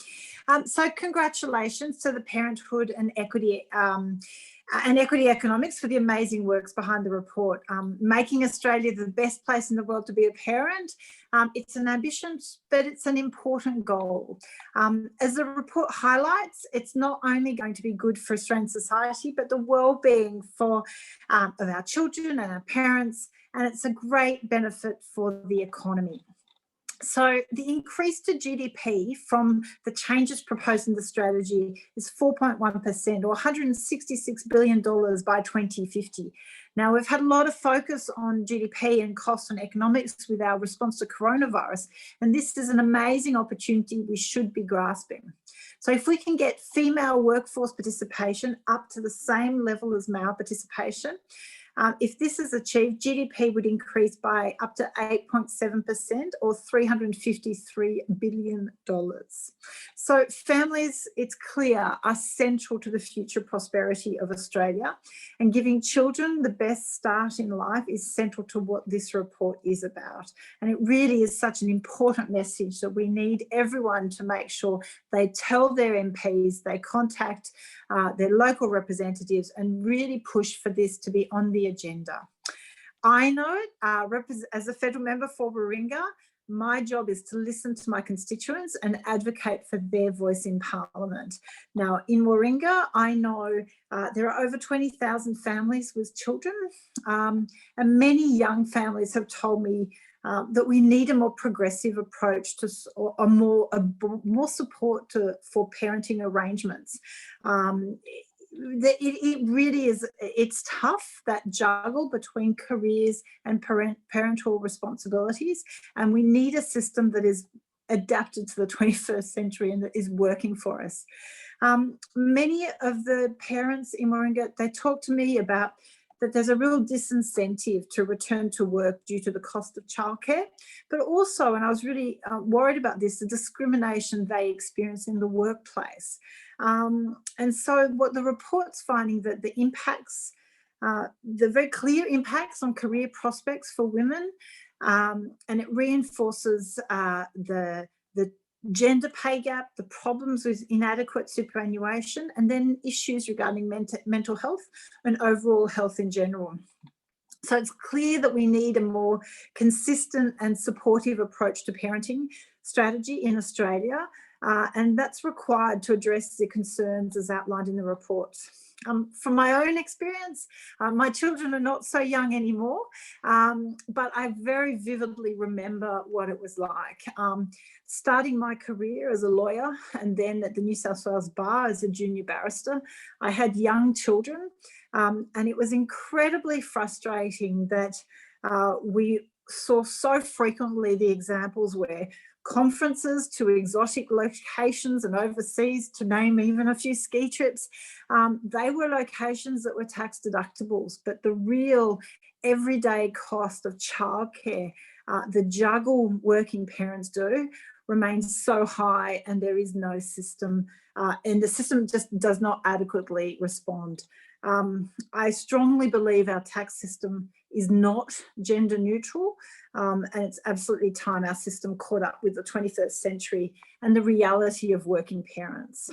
Speaker 3: So congratulations to the Parenthood and Equity Economics for the amazing works behind the report. Making Australia the best place in the world to be a parent. It's an ambition, but it's an important goal. As the report highlights, it's not only going to be good for Australian society, but the well-being of our children and our parents, and it's a great benefit for the economy. So the increase to GDP from the changes proposed in the strategy is 4.1% or $166 billion by 2050. Now, we've had a lot of focus on GDP and costs and economics with our response to coronavirus, and this is an amazing opportunity we should be grasping. So if we can get female workforce participation up to the same level as male participation, if this is achieved, GDP would increase by up to 8.7% or $353 billion. So families, it's clear, are central to the future prosperity of Australia, and giving children the best start in life is central to what this report is about. And it really is such an important message that we need everyone to make sure they tell their MPs, they contact their local representatives and really push for this to be on the agenda. I know, as a federal member for Warringah, my job is to listen to my constituents and advocate for their voice in Parliament. Now, in Warringah, I know there are over 20,000 families with children, and many young families have told me that we need a more progressive approach to more support for parenting arrangements. It really is, it's tough, that juggle between careers and parental responsibilities, and we need a system that is adapted to the 21st century and that is working for us. Many of the parents in Warringah, they talk to me about that there's a real disincentive to return to work due to the cost of childcare, but also, and I was really worried about this, the discrimination they experience in the workplace. And so what the report's finding that the impacts, the very clear impacts on career prospects for women, and it reinforces the gender pay gap, the problems with inadequate superannuation, and then issues regarding mental health and overall health in general. So it's clear that we need a more consistent and supportive approach to parenting strategy in Australia, and that's required to address the concerns as outlined in the report. From my own experience, my children are not so young anymore, but I very vividly remember what it was like. Starting my career as a lawyer and then at the New South Wales Bar as a junior barrister, I had young children, and it was incredibly frustrating that we saw so frequently the examples where conferences to exotic locations and overseas, to name even a few ski trips, they were locations that were tax deductibles, but the real everyday cost of childcare, the juggle working parents do, remains so high, and there is no system, and the system just does not adequately respond. I strongly believe our tax system is not gender neutral, and it's absolutely time our system caught up with the 21st century and the reality of working parents.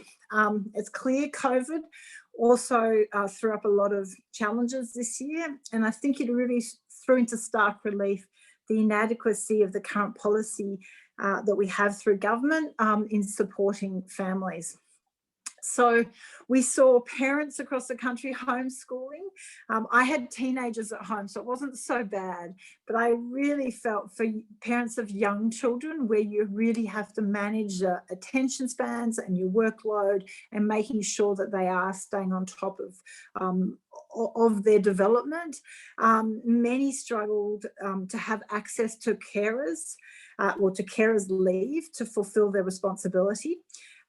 Speaker 3: It's clear COVID also threw up a lot of challenges this year, and I think it really threw into stark relief the inadequacy of the current policy that we have through government in supporting families. So we saw parents across the country homeschooling. I had teenagers at home, so it wasn't so bad, but I really felt for parents of young children where you really have to manage the attention spans and your workload and making sure that they are staying on top of their development. Many struggled to have access to carers or to carers leave to fulfill their responsibility.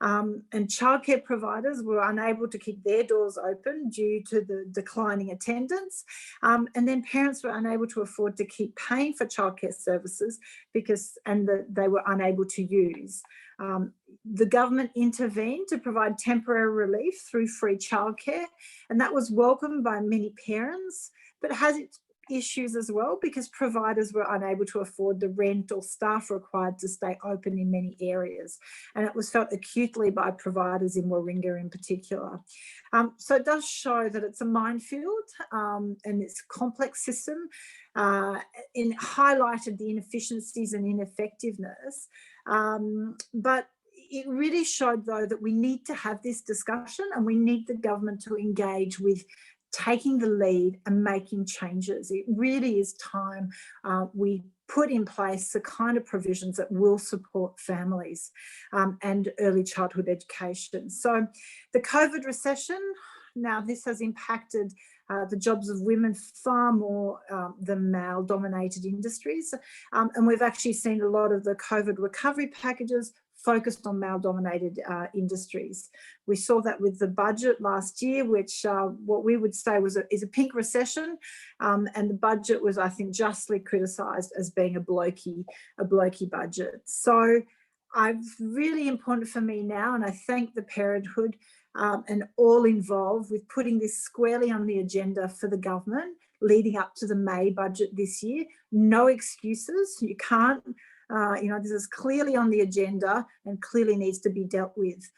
Speaker 3: And childcare providers were unable to keep their doors open due to the declining attendance. And then parents were unable to afford to keep paying for childcare services they were unable to use. The government intervened to provide temporary relief through free childcare, and that was welcomed by many parents, but has its issues as well because providers were unable to afford the rent or staff required to stay open in many areas. And it was felt acutely by providers in Warringah in particular. So it does show that it's a minefield and it's a complex system. It highlighted the inefficiencies and ineffectiveness. But it really showed, though, that we need to have this discussion and we need the government to engage with taking the lead and making changes. It really is time we put in place the kind of provisions that will support families and early childhood education. So the COVID recession, now this has impacted the jobs of women far more than male-dominated industries. And we've actually seen a lot of the COVID recovery packages focused on male-dominated industries. We saw that with the budget last year, which what we would say is a pink recession, and the budget was, I think, justly criticised as being a blokey budget. So it's really important for me now, and I thank the Parenthood and all involved with putting this squarely on the agenda for the government leading up to the May budget this year. No excuses. You can't. This is clearly on the agenda and clearly needs to be dealt with.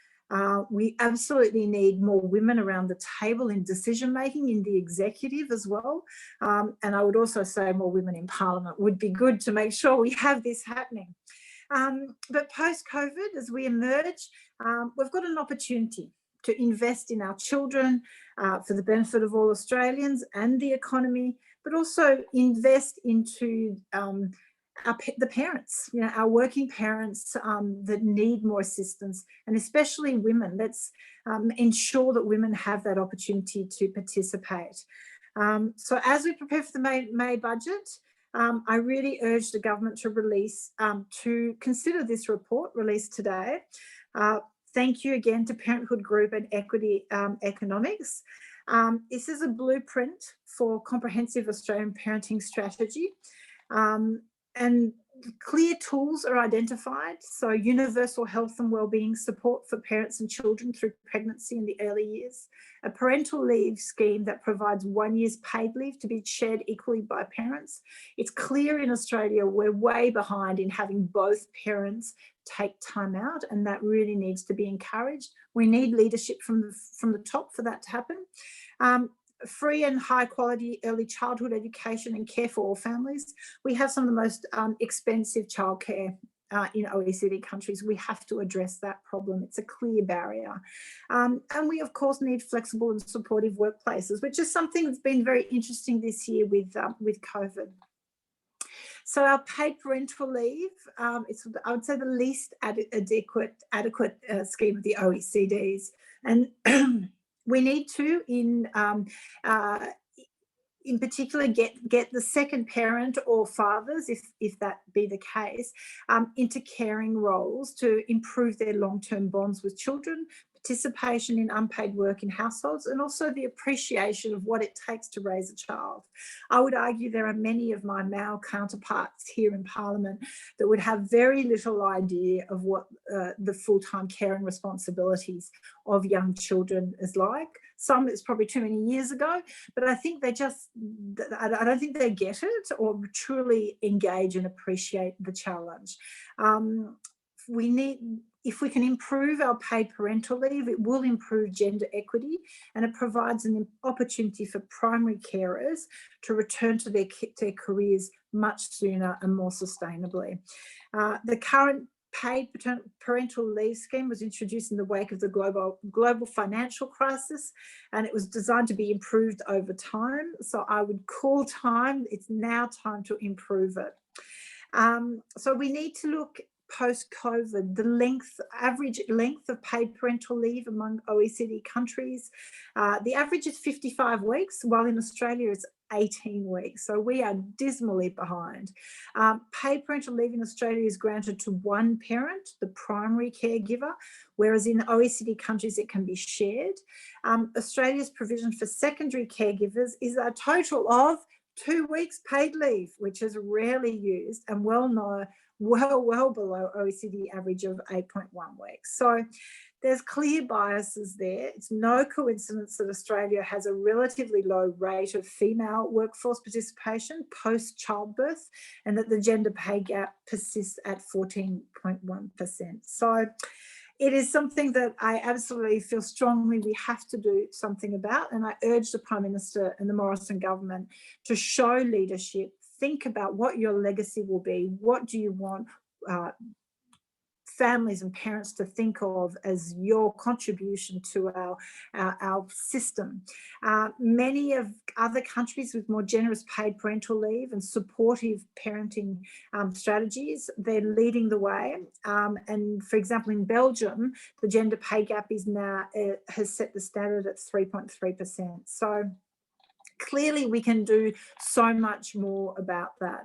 Speaker 3: We absolutely need more women around the table in decision-making in the executive as well. And I would also say more women in Parliament would be good to make sure we have this happening. But post-COVID, as we emerge, we've got an opportunity to invest in our children for the benefit of all Australians and the economy, but also invest into the parents, our working parents that need more assistance, and especially women. Let's ensure that women have that opportunity to participate. So as we prepare for the May budget, I really urge the government to consider this report released today. Thank you again to Parenthood Group and Equity Economics. This is a blueprint for comprehensive Australian parenting strategy. And clear tools are identified, so universal health and wellbeing support for parents and children through pregnancy in the early years, a parental leave scheme that provides 1 year's paid leave to be shared equally by parents. It's clear in Australia we're way behind in having both parents take time out, and that really needs to be encouraged. We need leadership from the top for that to happen. Free and high quality early childhood education and care for all families. We have some of the most expensive childcare in OECD countries. We have to address that problem. It's a clear barrier. And we, of course, need flexible and supportive workplaces, which is something that's been very interesting this year with COVID. So our paid parental leave, it's, I would say, the least adequate scheme of the OECDs. And we need to, in particular, get the second parent or fathers, if that be the case, into caring roles to improve their long-term bonds with children, participation in unpaid work in households, and also the appreciation of what it takes to raise a child. I would argue there are many of my male counterparts here in Parliament that would have very little idea of what the full-time caring responsibilities of young children is like. Some, it's probably too many years ago, but I think I don't think they get it or truly engage and appreciate the challenge. If we can improve our paid parental leave, it will improve gender equity, and it provides an opportunity for primary carers to return to their careers much sooner and more sustainably. The current paid parental leave scheme was introduced in the wake of the global financial crisis, and it was designed to be improved over time. So I would call it's now time to improve it. So we need to look post-COVID, the average length of paid parental leave among OECD countries. The average is 55 weeks, while in Australia it's 18 weeks. So we are dismally behind. Paid parental leave in Australia is granted to one parent, the primary caregiver, whereas in OECD countries it can be shared. Australia's provision for secondary caregivers is a total of 2 weeks paid leave, which is rarely used and well below OECD average of 8.1 weeks. So there's clear biases there. It's no coincidence that Australia has a relatively low rate of female workforce participation post-childbirth, and that the gender pay gap persists at 14.1%. So it is something that I absolutely feel strongly we have to do something about, and I urge the Prime Minister and the Morrison government to show leadership. Think about what your legacy will be. What do you want families and parents to think of as your contribution to our system? Many of other countries with more generous paid parental leave and supportive parenting strategies, they're leading the way. And for example, in Belgium, the gender pay gap is now has set the standard at 3.3%. So clearly we can do so much more about that.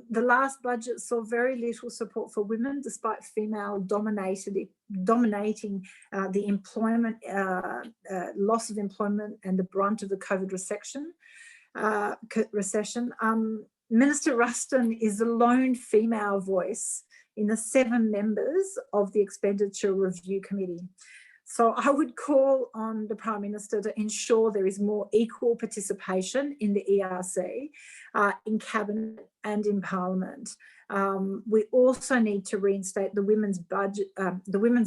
Speaker 3: The last budget saw very little support for women, despite female dominating the employment, loss of employment and the brunt of the COVID recession. Minister Ruston is the lone female voice in the 7 members of the Expenditure Review Committee. So I would call on the Prime Minister to ensure there is more equal participation in the ERC, in Cabinet and in Parliament. We also need to reinstate the Women's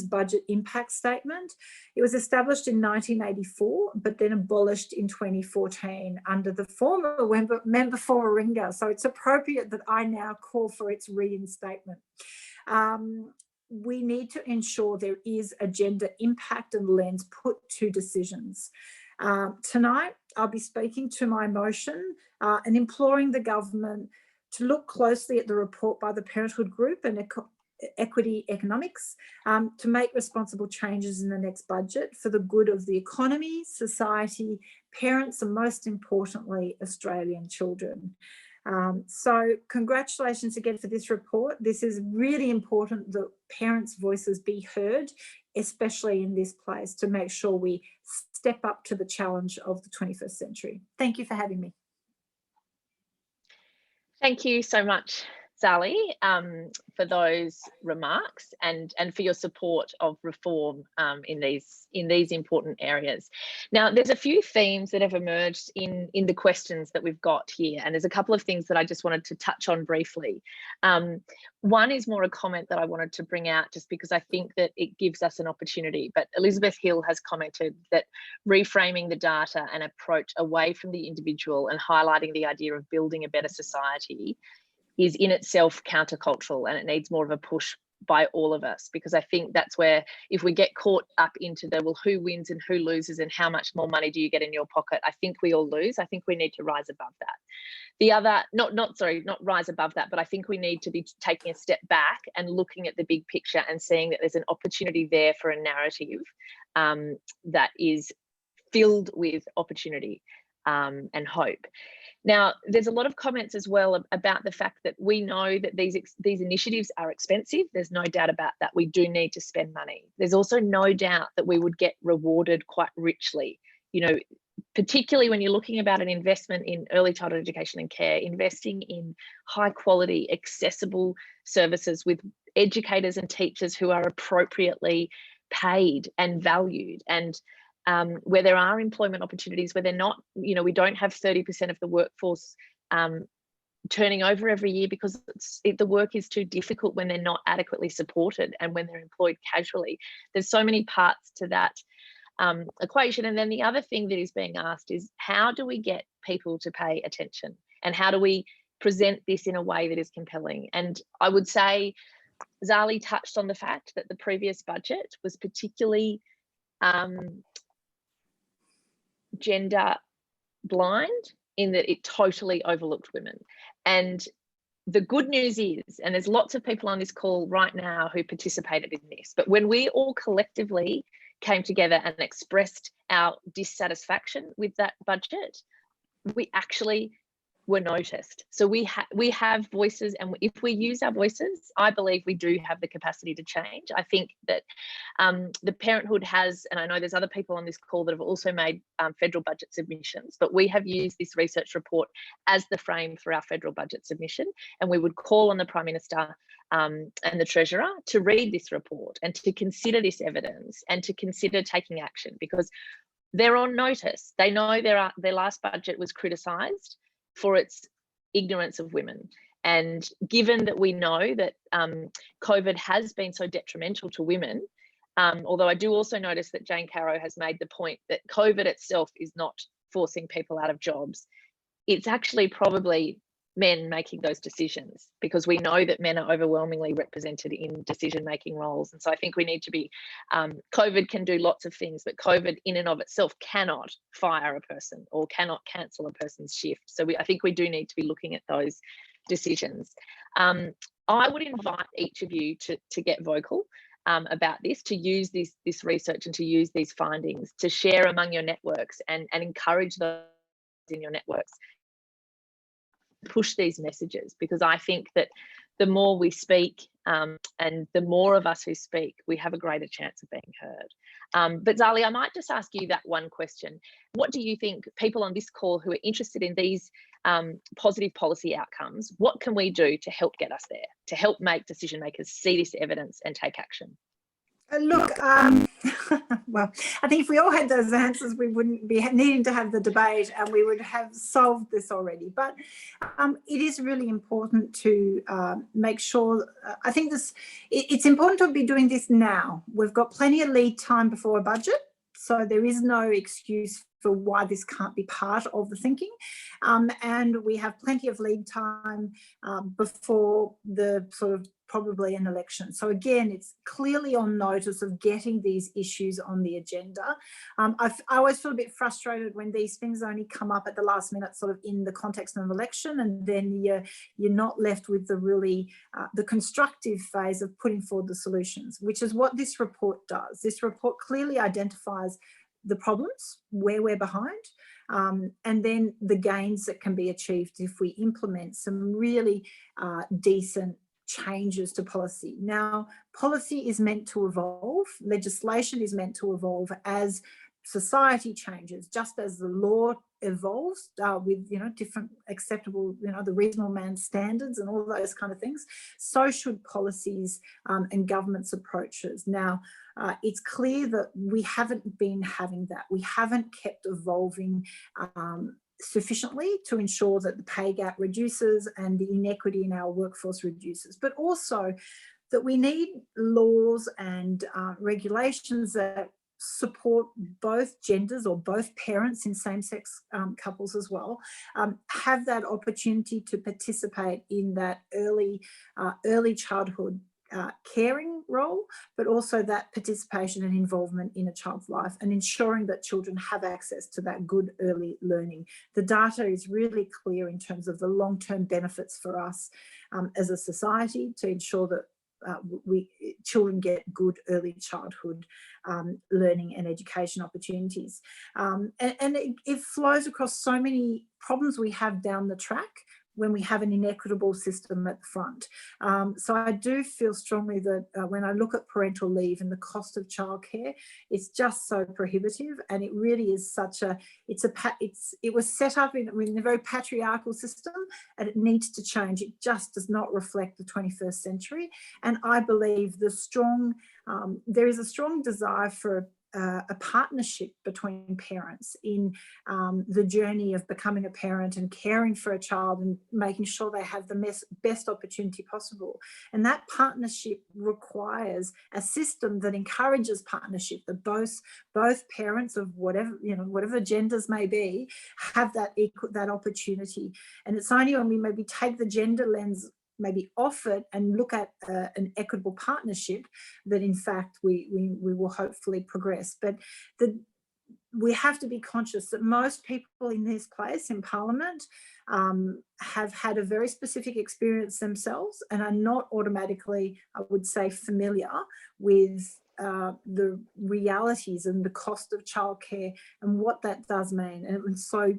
Speaker 3: Budget Impact Statement. It was established in 1984, but then abolished in 2014 under the former member for Warringah. So it's appropriate that I now call for its reinstatement. We need to ensure there is a gender impact and lens put to decisions. Tonight, I'll be speaking to my motion and imploring the government to look closely at the report by the Parenthood Group and Equity Economics to make responsible changes in the next budget for the good of the economy, society, parents, and most importantly, Australian children. So congratulations again for this report. This is really important that parents' voices be heard, especially in this place, to make sure we step up to the challenge of the 21st century. Thank you for having me.
Speaker 1: Thank you so much, Sally, for those remarks and for your support of reform in these important areas. Now, there's a few themes that have emerged in the questions that we've got here, and there's a couple of things that I just wanted to touch on briefly. One is more a comment that I wanted to bring out just because I think that it gives us an opportunity, but Elizabeth Hill has commented that reframing the data and approach away from the individual and highlighting the idea of building a better society is in itself countercultural, and it needs more of a push by all of us, because I think that's where, if we get caught up into the, well, who wins and who loses and how much more money do you get in your pocket, I think we all lose. I think we need to rise above that. The other, not rise above that, but I think we need to be taking a step back and looking at the big picture and seeing that there's an opportunity there for a narrative that is filled with opportunity and hope. Now, there's a lot of comments as well about the fact that we know that these initiatives are expensive. There's no doubt about that. We do need to spend money. There's also no doubt that we would get rewarded quite richly, you know, particularly when you're looking about an investment in early childhood education and care, investing in high quality, accessible services with educators and teachers who are appropriately paid and valued, and where there are employment opportunities, where they're not, you know, we don't have 30% of the workforce turning over every year because the work is too difficult when they're not adequately supported and when they're employed casually. There's so many parts to that equation. And then the other thing that is being asked is, how do we get people to pay attention, and how do we present this in a way that is compelling? And I would say Zali touched on the fact that the previous budget was particularly gender blind in that it totally overlooked women. And the good news is, and there's lots of people on this call right now who participated in this, but when we all collectively came together and expressed our dissatisfaction with that budget, we actually were noticed. So we have voices, and if we use our voices, I believe we do have the capacity to change. I think that the Parenthood has, and I know there's other people on this call that have also made federal budget submissions, but we have used this research report as the frame for our federal budget submission, and we would call on the Prime Minister and the Treasurer to read this report and to consider this evidence and to consider taking action, because they're on notice. They know their last budget was criticised for its ignorance of women. And given that we know that COVID has been so detrimental to women, although I do also notice that Jane Caro has made the point that COVID itself is not forcing people out of jobs. It's actually probably men making those decisions, because we know that men are overwhelmingly represented in decision-making roles. And so I think we need to be, COVID can do lots of things, but COVID in and of itself cannot fire a person or cannot cancel a person's shift. So I think we do need to be looking at those decisions. I would invite each of you to get vocal about this, to use this research and to use these findings, to share among your networks and encourage those in your networks push these messages, because I think that the more we speak and the more of us who speak, we have a greater chance of being heard. But Zali, I might just ask you that one question. What do you think, people on this call who are interested in these positive policy outcomes, what can we do to help get us there, to help make decision makers see this evidence and take action?
Speaker 3: Look, well, I think if we all had those answers, we wouldn't be needing to have the debate, and we would have solved this already. But it is really important to make sure, I think it's important to be doing this now. We've got plenty of lead time before a budget, so there is no excuse for why this can't be part of the thinking. And we have plenty of lead time before the sort of probably an election. So again, it's clearly on notice of getting these issues on the agenda. I always feel a bit frustrated when these things only come up at the last minute, sort of in the context of an election, and then you're not left with the really the constructive phase of putting forward the solutions, which is what this report does. This report clearly identifies the problems, where we're behind, and then the gains that can be achieved if we implement some really decent changes to policy. Now, policy is meant to evolve, legislation is meant to evolve as society changes, just as the law evolves with different acceptable, the reasonable man standards and all those kind of things. So should policies and government's approaches. Now, it's clear that we haven't been having that. We haven't kept evolving sufficiently to ensure that the pay gap reduces and the inequity in our workforce reduces, but also that we need laws and regulations that support both genders or both parents in same-sex couples as well, have that opportunity to participate in that early childhood caring role, but also that participation and involvement in a child's life, and ensuring that children have access to that good early learning. The data is really clear in terms of the long-term benefits for us as a society to ensure that children get good early childhood learning and education opportunities. And it flows across so many problems we have down the track when we have an inequitable system at the front. So I do feel strongly that when I look at parental leave and the cost of childcare, it's just so prohibitive, and it really is such a, it was set up in a very patriarchal system, and it needs to change. It just does not reflect the 21st century. And I believe there is a strong desire for a partnership between parents in the journey of becoming a parent and caring for a child and making sure they have the best opportunity possible. And that partnership requires a system that encourages partnership, that both parents of whatever genders may be have that opportunity. And it's only when we maybe take the gender lens maybe off it and look at an equitable partnership that in fact we will hopefully progress. But we have to be conscious that most people in this place in Parliament have had a very specific experience themselves and are not automatically, I would say, familiar with the realities and the cost of childcare and what that does mean. And so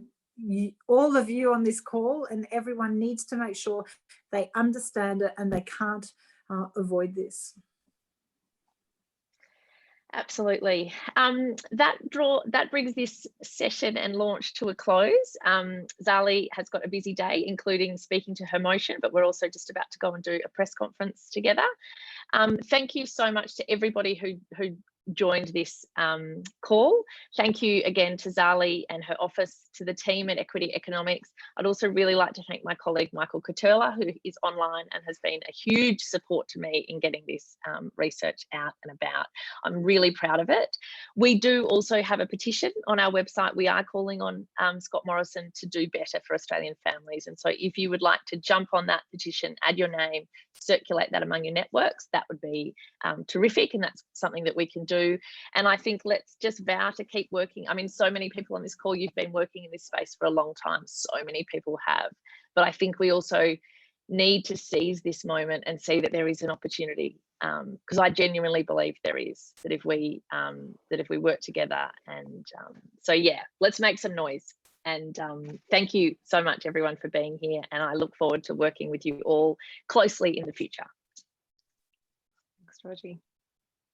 Speaker 3: all of you on this call and everyone needs to make sure they understand it and they can't avoid this.
Speaker 1: Absolutely. That brings this session and launch to a close. Zali has got a busy day, including speaking to her motion, but we're also just about to go and do a press conference together. Thank you so much to everybody who joined this call. Thank you again to Zali and her office, to the team at Equity Economics. I'd also really like to thank my colleague Michael Koturla, who is online and has been a huge support to me in getting this research out and about. I'm really proud of it. We do also have a petition on our website. We are calling on Scott Morrison to do better for Australian families. And so if you would like to jump on that petition, add your name, circulate that among your networks, that would be terrific. And that's something that we can do. And I think let's just vow to keep working. I mean, so many people on this call, you've been working in this space for a long time. So many people have. But I think we also need to seize this moment and see that there is an opportunity, because I genuinely believe there is, that if we work together. And so yeah, let's make some noise. And thank you so much everyone for being here, and I look forward to working with you all closely in the future.
Speaker 2: Thanks, Georgie.